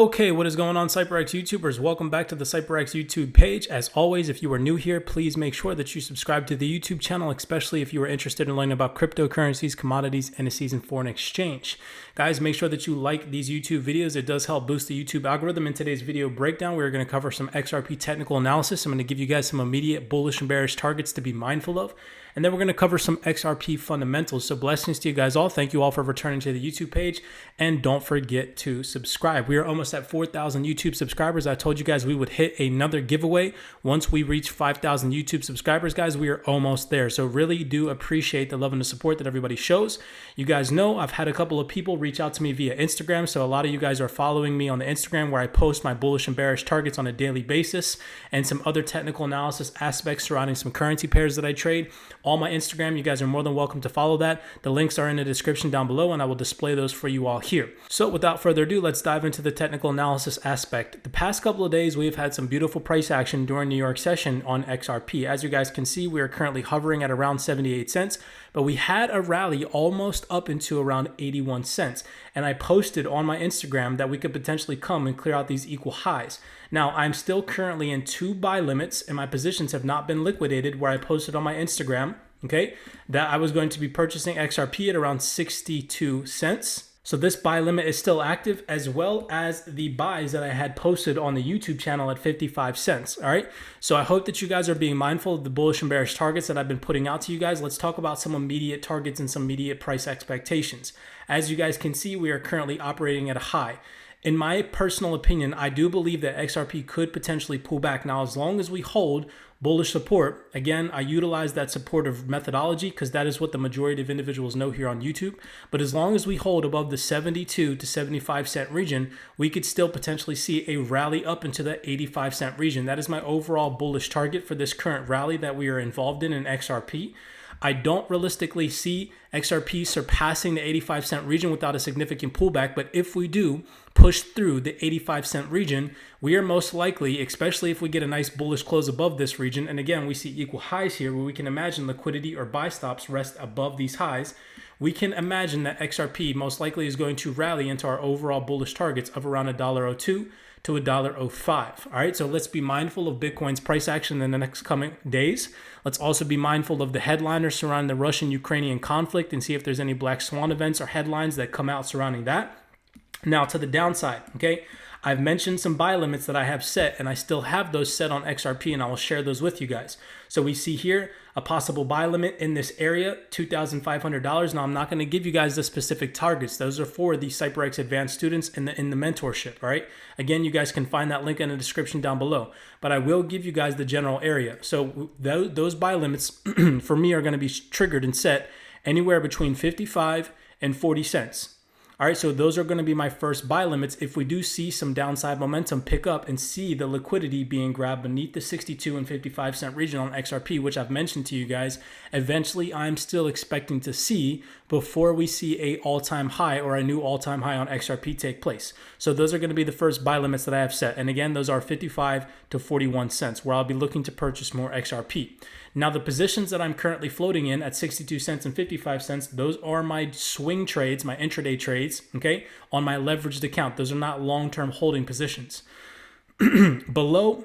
Okay, what is going on, CYPRX YouTubers? Welcome back to the CYPRX YouTube page. As always, if you are new here, please make sure that you subscribe to the YouTube channel, especially if you are interested in learning about cryptocurrencies, commodities, indices, and foreign exchange. Guys, make sure that you like these YouTube videos. It does help boost the YouTube algorithm. In today's video breakdown, we're going to cover some XRP technical analysis. I'm going to give you guys some immediate bullish and bearish targets to be mindful of. And then we're going to cover some XRP fundamentals. So blessings to you guys all. Thank you all for returning to the YouTube page. And don't forget to subscribe. We are almost at 4,000 YouTube subscribers. I told you guys we would hit another giveaway once we reach 5,000 YouTube subscribers, guys. We are almost there. So really do appreciate the love and the support that everybody shows. You guys know I've had a couple of people reach out to me via Instagram. So a lot of you guys are following me on the Instagram where I post my bullish and bearish targets on a daily basis and some other technical analysis aspects surrounding some currency pairs that I trade. All my Instagram, you guys are more than welcome to follow that. The links are in the description down below, and I will display those for you all here. So without further ado, let's dive into the technical analysis aspect. The past couple of days, we've had some beautiful price action during New York session on XRP. As you guys can see, we are currently hovering at around 78 cents, but we had a rally almost up into around 81 cents. And I posted on my Instagram that we could potentially come and clear out these equal highs. Now, I'm still currently in 2 buy limits, and my positions have not been liquidated where I posted on my Instagram, okay, that I was going to be purchasing XRP at around 62 cents. So this buy limit is still active, as well as the buys that I had posted on the YouTube channel at 55 cents. All right. So I hope that you guys are being mindful of the bullish and bearish targets that I've been putting out to you guys. Let's talk about some immediate targets and some immediate price expectations. As you guys can see, we are currently operating at a high. In my personal opinion, I do believe that XRP could potentially pull back. Now, as long as we hold bullish support, again, I utilize that supportive methodology because that is what the majority of individuals know here on YouTube. But as long as we hold above the 72 to 75 cent region, we could still potentially see a rally up into the 85 cent region. That is my overall bullish target for this current rally that we are involved in XRP. I don't realistically see XRP surpassing the 85 cent region without a significant pullback, but if we do push through the 85 cent region, we are most likely, especially if we get a nice bullish close above this region, and again, we see equal highs here where we can imagine liquidity or buy stops rest above these highs, we can imagine that XRP most likely is going to rally into our overall bullish targets of around $1.02 to $1.05. All right, so let's be mindful of Bitcoin's price action in the next coming days. Let's also be mindful of the headliners surrounding the Russian-Ukrainian conflict and see if there's any black swan events or headlines that come out surrounding that. Now to the downside, okay? I've mentioned some buy limits that I have set, and I still have those set on XRP, and I will share those with you guys. So we see here a possible buy limit in this area, $2,500. Now, I'm not going to give you guys the specific targets. Those are for the CYPRX advanced students in the mentorship, all right? Again, you guys can find that link in the description down below. But I will give you guys the general area. So those buy limits for me are going to be triggered and set anywhere between 55 and 40 cents. All right, so those are going to be my first buy limits if we do see some downside momentum pick up and see the liquidity being grabbed beneath the 62 and 55 cent region on XRP, which I've mentioned to you guys. Eventually, I'm still expecting to see before we see a all-time high or a new all-time high on XRP take place. So those are going to be the first buy limits that I have set. And again, those are 55 to 41 cents where I'll be looking to purchase more XRP. Now, the positions that I'm currently floating in at 62 cents and 55 cents, those are my swing trades, my intraday trades, okay, on my leveraged account. Those are not long-term holding positions. Below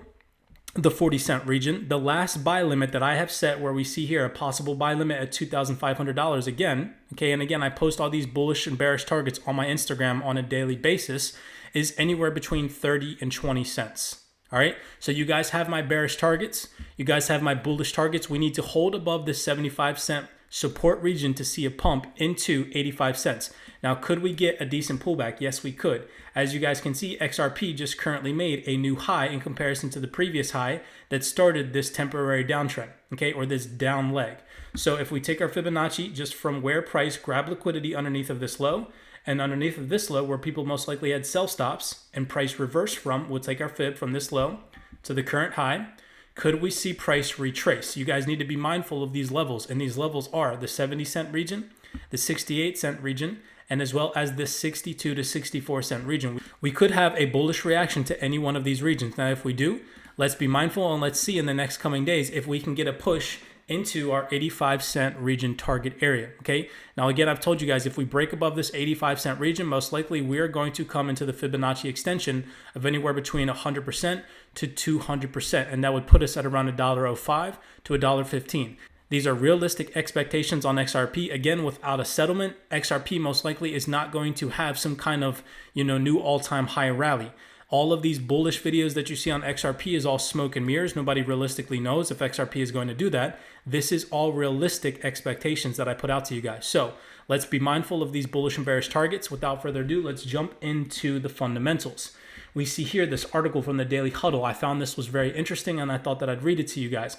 the 40 cent region, the last buy limit that I have set where we see here a possible buy limit at $2,500 again, okay, and again, I post all these bullish and bearish targets on my Instagram on a daily basis, is anywhere between 30 and 20 cents. All right, so you guys have my bearish targets. You guys have my bullish targets. We need to hold above this 75 cent support region to see a pump into 85 cents. Now, could we get a decent pullback? Yes, we could. As you guys can see, XRP just currently made a new high in comparison to the previous high that started this temporary downtrend, okay, or this down leg. So if we take our Fibonacci just from where price grabbed liquidity underneath of this low, and underneath of this low where people most likely had sell stops and price reversed from, we'll take our fib from this low to the current high. Could we see price retrace? You guys need to be mindful of these levels, and these levels are the 70 cent region, the 68 cent region, and as well as this 62 to 64 cent region. We could have a bullish reaction to any one of these regions. Now, if we do, let's be mindful and let's see in the next coming days if we can get a push into our 85 cent region target area. Okay. Now, again, I've told you guys, if we break above this 85 cent region, most likely we are going to come into the Fibonacci extension of anywhere between 100% to 200%. And that would put us at around $1.05 to $1.15. These are realistic expectations on XRP. Again, without a settlement, XRP most likely is not going to have some kind of, new all-time high rally. All of these bullish videos that you see on XRP is all smoke and mirrors. Nobody realistically knows if XRP is going to do that. This is all realistic expectations that I put out to you guys. So let's be mindful of these bullish and bearish targets. Without further ado, let's jump into the fundamentals. We see here this article from the Daily Huddle. I found this was very interesting and I thought that I'd read it to you guys.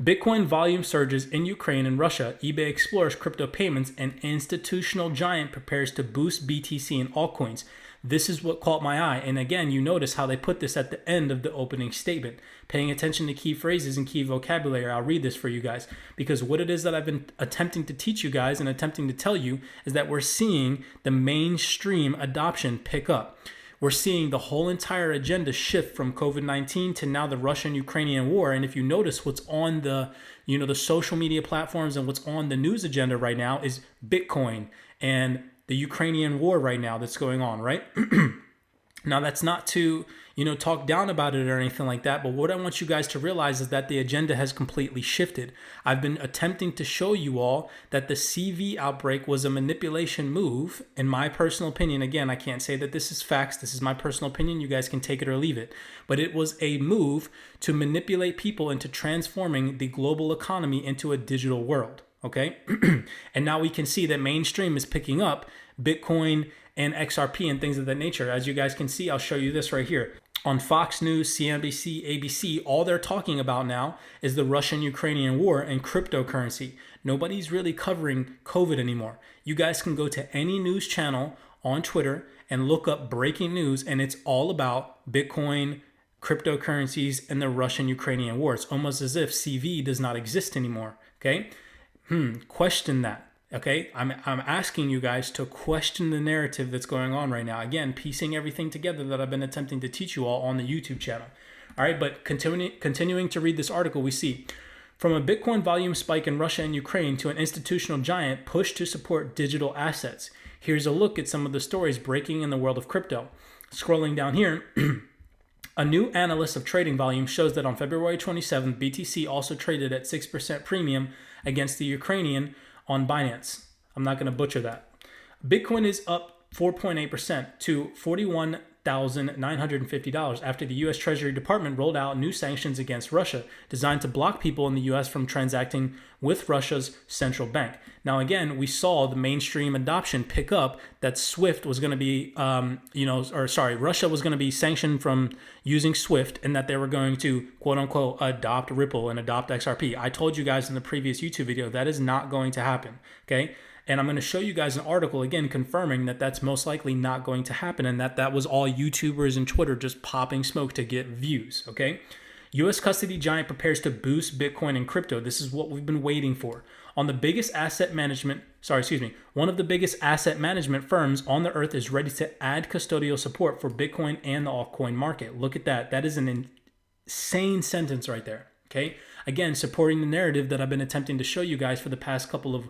Bitcoin volume surges in Ukraine and Russia. eBay explores crypto payments and institutional giant prepares to boost BTC and altcoins. This is what caught my eye. And again, you notice how they put this at the end of the opening statement. Paying attention to key phrases and key vocabulary. I'll read this for you guys because what it is that I've been attempting to teach you guys and attempting to tell you is that we're seeing the mainstream adoption pick up. We're seeing the whole entire agenda shift from COVID-19 to now the Russian-Ukrainian war. And if you notice what's on the, the social media platforms and what's on the news agenda right now is Bitcoin and the Ukrainian war right now that's going on, right? Now, that's not to, talk down about it or anything like that. But what I want you guys to realize is that the agenda has completely shifted. I've been attempting to show you all that the CV outbreak was a manipulation move. In my personal opinion, again, I can't say that this is facts. This is my personal opinion. You guys can take it or leave it. But it was a move to manipulate people into transforming the global economy into a digital world. Okay. And now we can see that mainstream is picking up Bitcoin and XRP and things of that nature. As you guys can see, I'll show you this right here. On Fox News, CNBC, ABC, all they're talking about now is the Russian-Ukrainian war and cryptocurrency. Nobody's really covering COVID anymore. You guys can go to any news channel on Twitter and look up breaking news, and it's all about Bitcoin, cryptocurrencies, and the Russian-Ukrainian war. It's almost as if CV does not exist anymore. Okay. Question that. Okay, I'm asking you guys to question the narrative that's going on right now. Again, piecing everything together that I've been attempting to teach you all on the YouTube channel. All right, but continuing to read this article, we see from a Bitcoin volume spike in Russia and Ukraine to an institutional giant push to support digital assets. Here's a look at some of the stories breaking in the world of crypto. Scrolling down here. A new analysis of trading volume shows that on February 27th, BTC also traded at 6% premium against the Ukrainian on Binance. I'm not going to butcher that. Bitcoin is up 4.8% to $41,950 after the U.S. Treasury Department rolled out new sanctions against Russia designed to block people in the U.S. from transacting with Russia's central bank. Now, again, we saw the mainstream adoption pick up that SWIFT was going to be, Russia was going to be sanctioned from using SWIFT and that they were going to, quote unquote, adopt Ripple and adopt XRP. I told you guys in the previous YouTube video that is not going to happen, okay? And I'm going to show you guys an article, again, confirming that that's most likely not going to happen and that was all YouTubers and Twitter just popping smoke to get views, okay? U.S. custody giant prepares to boost Bitcoin and crypto. This is what we've been waiting for. One of the biggest asset management firms on the earth is ready to add custodial support for Bitcoin and the altcoin market. Look at that. That is an insane sentence right there. Okay. Again, supporting the narrative that I've been attempting to show you guys for the past couple of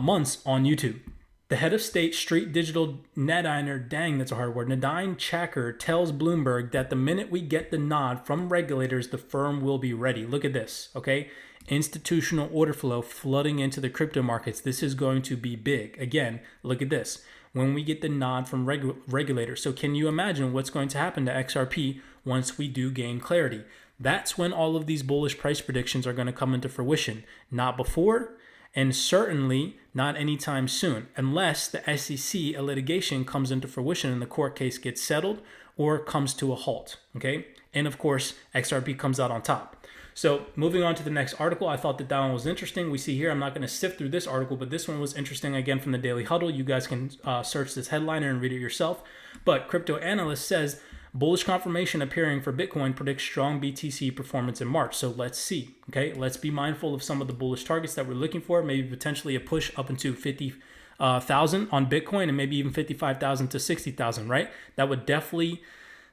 months on YouTube. The head of state Street Digital Nadine, dang, that's a hard word, Nadine Chacker tells Bloomberg that the minute we get the nod from regulators, the firm will be ready. Look at this, okay? Institutional order flow flooding into the crypto markets. This is going to be big. Again, look at this. When we get the nod from regulators. So can you imagine what's going to happen to XRP once we do gain clarity? That's when all of these bullish price predictions are going to come into fruition. Not before, and certainly not anytime soon, unless the SEC litigation comes into fruition and the court case gets settled or comes to a halt, okay? And of course, XRP comes out on top. So moving on to the next article, I thought that one was interesting. We see here, I'm not going to sift through this article, but this one was interesting, again, from the Daily Huddle. You guys can search this headliner and read it yourself. But Crypto Analyst says, bullish confirmation appearing for Bitcoin predicts strong BTC performance in March. So let's see, okay? Let's be mindful of some of the bullish targets that we're looking for, maybe potentially a push up into 50,000 on Bitcoin and maybe even 55,000 to 60,000, right? That would definitely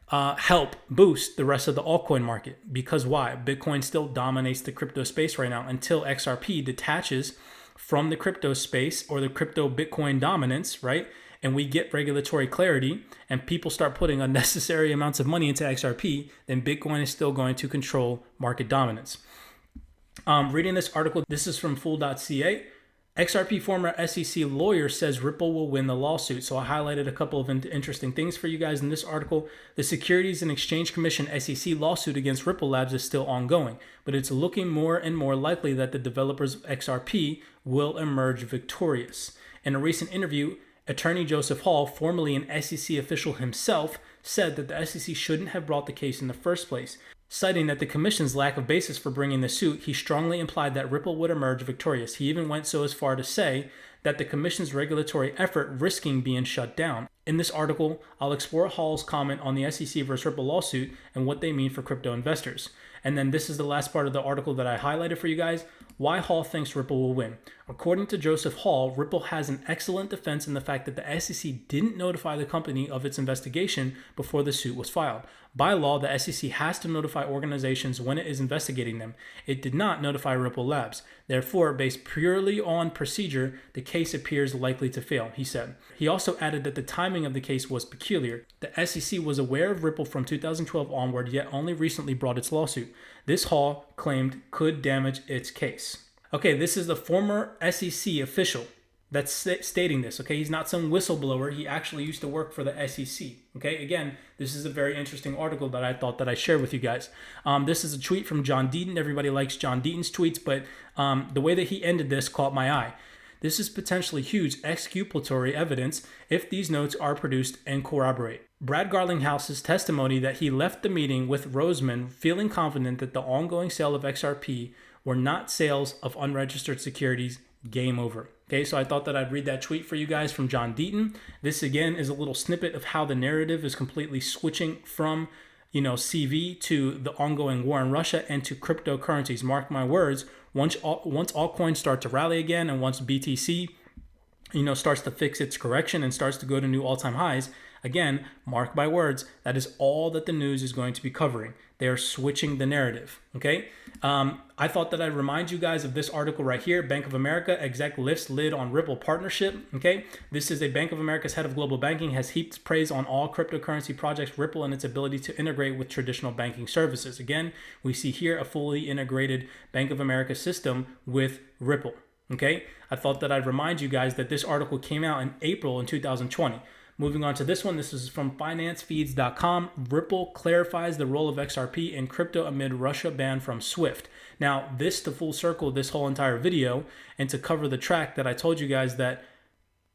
help boost the rest of the altcoin market. Because why? Bitcoin still dominates the crypto space right now until XRP detaches from the crypto space or the crypto Bitcoin dominance, right? And we get regulatory clarity and people start putting unnecessary amounts of money into XRP, then Bitcoin is still going to control market dominance. Reading this article, this is from fool.ca. XRP former SEC lawyer says Ripple will win the lawsuit. So I highlighted a couple of interesting things for you guys in this article. The Securities and Exchange Commission SEC lawsuit against Ripple Labs is still ongoing, but it's looking more and more likely that the developers of XRP will emerge victorious. In a recent interview, attorney Joseph Hall, formerly an SEC official himself, said that the SEC shouldn't have brought the case in the first place. Citing that the commission's lack of basis for bringing the suit, he strongly implied that Ripple would emerge victorious. He even went so as far to say that the commission's regulatory effort risking being shut down. In this article, I'll explore Hall's comment on the SEC versus Ripple lawsuit and what they mean for crypto investors. And then this is the last part of the article that I highlighted for you guys, why Hall thinks Ripple will win. According to Joseph Hall, Ripple has an excellent defense in the fact that the SEC didn't notify the company of its investigation before the suit was filed. By law, the SEC has to notify organizations when it is investigating them. It did not notify Ripple Labs. Therefore, based purely on procedure, the case appears likely to fail, he said. He also added that the timing of the case was peculiar. The SEC was aware of Ripple from 2012 onward, yet only recently brought its lawsuit. This, Hall claimed, could damage its case. Okay, this is the former SEC official that's stating this, okay? He's not some whistleblower. He actually used to work for the SEC, okay? Again, this is a very interesting article that I thought that I shared with you guys. This is a tweet from John DEATON. Everybody likes John DEATON's tweets, but the way that he ended this caught my eye. This is potentially huge exculpatory evidence if these notes are produced and corroborate. Brad Garlinghouse's testimony that he left the meeting with Roseman feeling confident that the ongoing sale of XRP were not sales of unregistered securities. Game over. Okay, so I thought that I'd read that tweet for you guys from John DEATON. This again is a little snippet of how the narrative is completely switching from, CV to the ongoing war in Russia and to cryptocurrencies. Mark my words, once altcoins start to rally again and once BTC, starts to fix its correction and starts to go to new all-time highs, again, mark my words, that is all that the news is going to be covering. They are switching the narrative, okay? I thought that I'd remind you guys of this article right here. Bank of America exec lifts lid on Ripple partnership, okay? This is a Bank of America's head of global banking has heaped praise on all cryptocurrency projects Ripple and its ability to integrate with traditional banking services. Again, we see here a fully integrated Bank of America system with Ripple, okay? I thought that I'd remind you guys that this article came out in April in 2020. Moving on to this one, this is from financefeeds.com. Ripple clarifies the role of XRP in crypto amid Russia ban from SWIFT. Now, this to full circle this whole entire video and to cover the track that I told you guys that,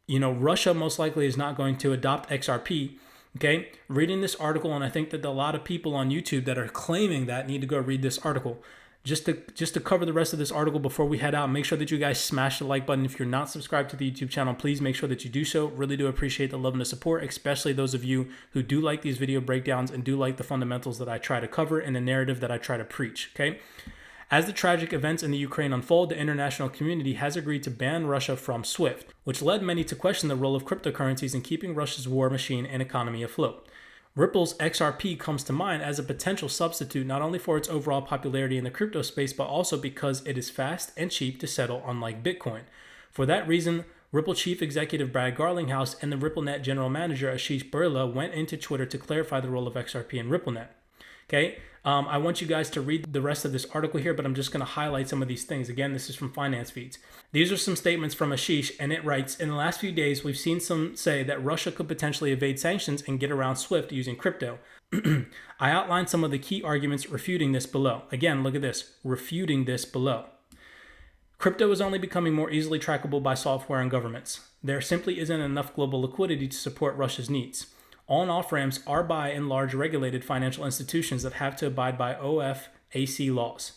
Russia most likely is not going to adopt XRP. Okay, reading this article, and I think that a lot of people on YouTube that are claiming that need to go read this article. Just to cover the rest of this article before we head out, make sure that you guys smash the like button. If you're not subscribed to the YouTube channel, please make sure that you do so. Really do appreciate the love and the support, especially those of you who do like these video breakdowns and do like the fundamentals that I try to cover and the narrative that I try to preach, okay? As the tragic events in the Ukraine unfold, the international community has agreed to ban Russia from SWIFT, which led many to question the role of cryptocurrencies in keeping Russia's war machine and economy afloat. Ripple's XRP comes to mind as a potential substitute not only for its overall popularity in the crypto space, but also because it is fast and cheap to settle, unlike Bitcoin. For that reason, Ripple Chief Executive Brad Garlinghouse and the RippleNet General Manager Ashish Birla went into Twitter to clarify the role of XRP in RippleNet. Okay, I want you guys to read the rest of this article here, but I'm just going to highlight some of these things. Again, this is from Finance Feeds. These are some statements from Ashish, and it writes, in the last few days, we've seen some say that Russia could potentially evade sanctions and get around SWIFT using crypto. I outlined some of the key arguments refuting this below. Again, look at this, refuting this below. Crypto is only becoming more easily trackable by software and governments. There simply isn't enough global liquidity to support Russia's needs. On-off ramps are by and large regulated financial institutions that have to abide by OFAC laws.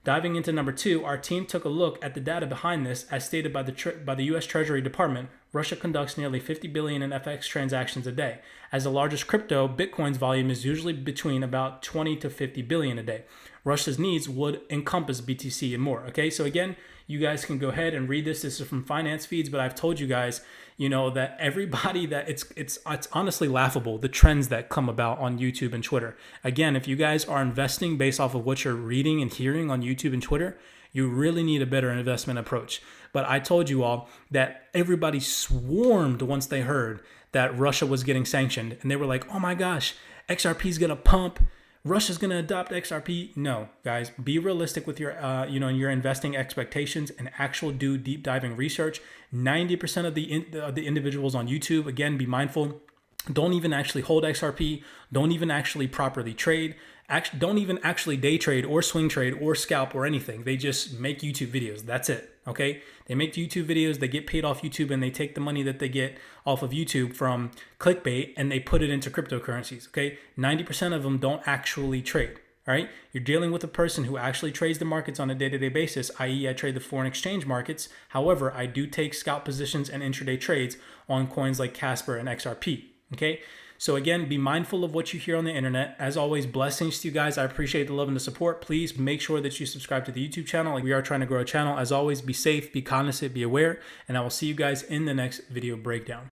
Diving into number 2, our team took a look at the data behind this as stated by the U.S. Treasury Department, Russia conducts nearly 50 billion in FX transactions a day. As the largest crypto, Bitcoin's volume is usually between about 20 to 50 billion a day. Russia's needs would encompass BTC and more. Okay, so again, you guys can go ahead and read this. This is from finance feeds, but I've told you guys, that everybody that it's honestly laughable, the trends that come about on YouTube and Twitter. Again, if you guys are investing based off of what you're reading and hearing on YouTube and Twitter, you really need a better investment approach. But I told you all that everybody swarmed once they heard that Russia was getting sanctioned. And they were like, oh my gosh, XRP is going to pump. Russia's going to adopt XRP. No, guys, be realistic with your, your investing expectations and do deep diving research. 90% of the individuals on YouTube, again, be mindful. Don't even actually hold XRP. Don't even actually properly trade. Don't even actually day trade or swing trade or scalp or anything. They just make YouTube videos. That's it. Okay. They make YouTube videos. They get paid off YouTube, and they take the money that they get off of YouTube from clickbait and they put it into cryptocurrencies. Okay. 90% of them don't actually trade. All right. You're dealing with a person who actually trades the markets on a day-to-day basis, i.e. I trade the foreign exchange markets. However, I do take scalp positions and intraday trades on coins like Casper and XRP. Okay. So again, be mindful of what you hear on the internet. As always, blessings to you guys. I appreciate the love and the support. Please make sure that you subscribe to the YouTube channel. We are trying to grow a channel. As always, be safe, be cognizant, be aware, and I will see you guys in the next video breakdown.